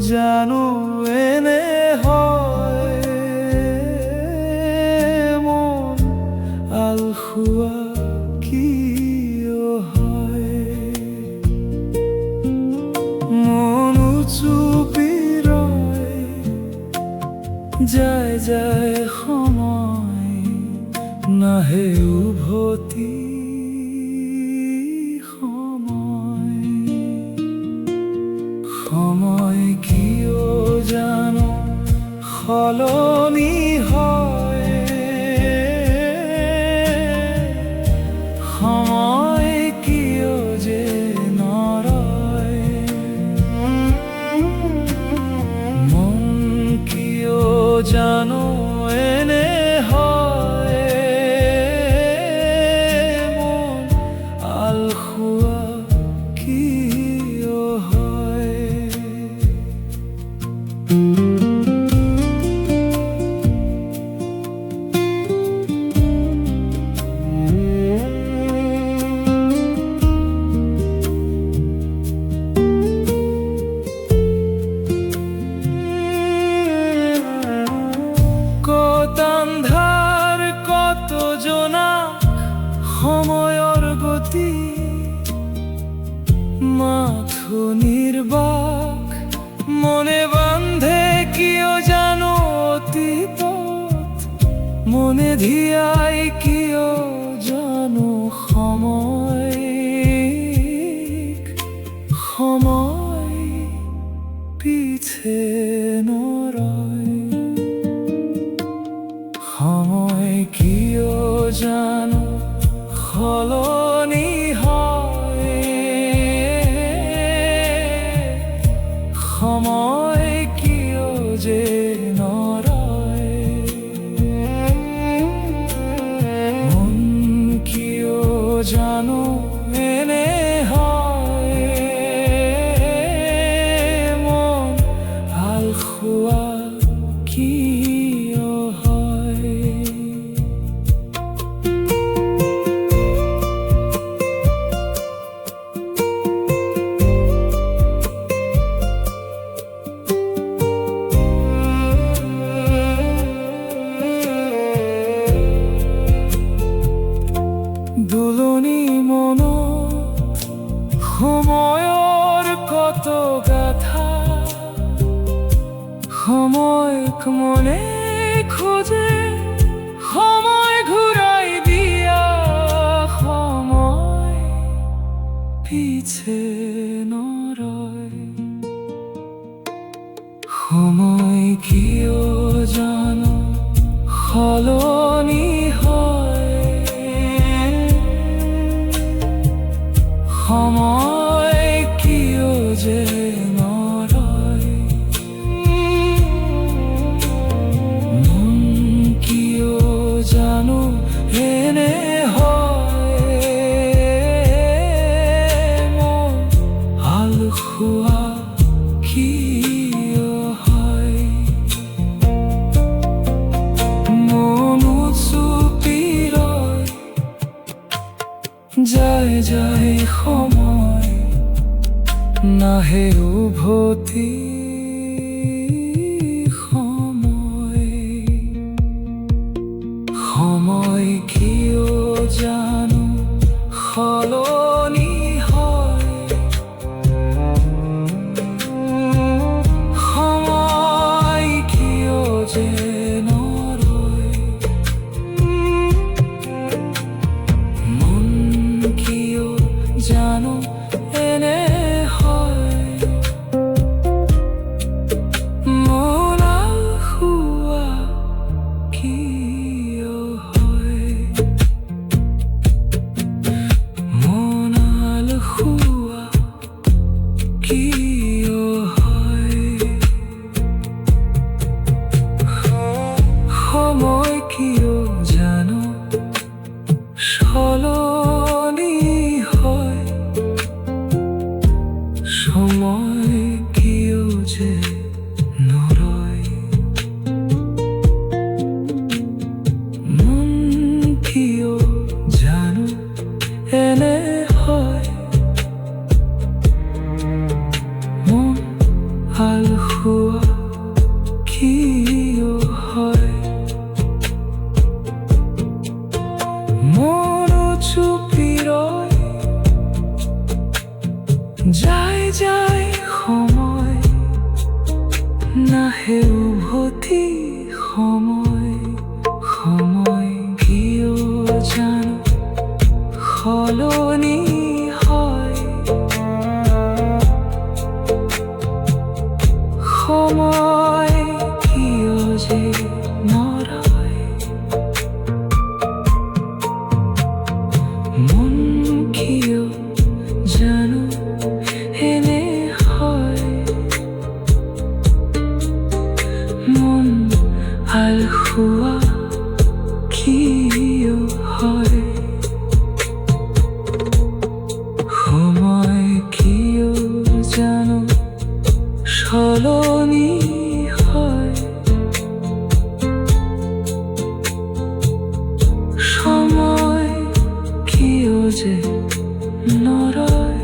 জানো এনে হয় মন আলখুয়া কিয় হয় মন চুপি ৰয় যায় যায় সময় নাহে উভতি সময় কিয় জানো সলনি হয় সময় কিয় যে নৰয় মন কিয় জানো এনে হয় মন আলখুৱা কিয় হয় আন্ধার কত জনা সময়ৰ গতি মাথো নির্বাক মনে বান্ধে কিয় জানো অতীতত মনে ধিয়াই কিয় জানো সময় পিছে নৰয় সময় কিয় জানো সলনি হয় সময় কিয় যে নৰয় মন কিয় জানো এনে হয় মন আলখুৱা কিয় হয় দুলনি মনত সময়ৰ কত গাথা সময়ক মনে খোঁজে সময় ঘূৰাই দিয়া সময় পিছে নৰয় সময় কিয় জানো সলনি হয় সময় কিয় যে নৰয় মন কিয় জানো এনে হয় মন আলখুৱা কিয় হয় মন চুপি ৰয় যায় যায় সময় নাহে উভতি সময় কিয় জানো সলনি হয় সময় কিয় যে নৰয় মন কিয় জানো এনে হয় মন আলখুৱা কিয় হয় মন আলখুৱা কিয় হয় সময় কিয় জানো সলনি হয় সময় কিয় যে নৰয় মন কিয় জানো এনে হয় মন আলখুৱা ৰয় যায় যায় সময় নাহে উভতি সময় সময় কিয় জানো সলনি হয় সময় কিয় যে নৰয় মন কিয় জানো এনে হয় মন আলসুৱা কিয় হয় সময় কিয় জানো সলনি হয় সময় কিয় যে নৰয়